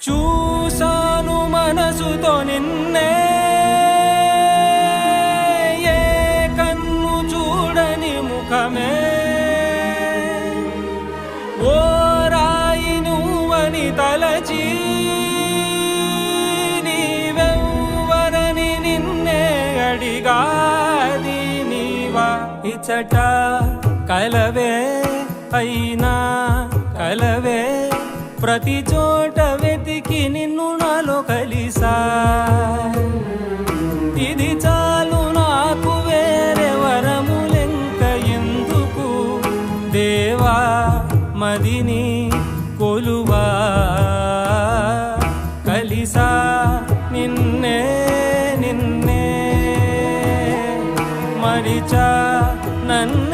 చూసాను మనసుతో నిన్నే, ఏ కన్ను చూడని ముఖమే, ఓ రాయి నువ్వని తలచి నీవెవ్వరని నిన్నే అడిగాది నీవా. ఇచ్చట కలవే అయినా కలవే, ప్రతి చోట వెతికి నిన్ను నాలో కలిసా. ఇది చాలు నాకు, వేరే వరములెంక ఎందుకు, దేవా మదిని కొలువా. కలిసా నిన్నే నిన్నే, మరిచా నన్ను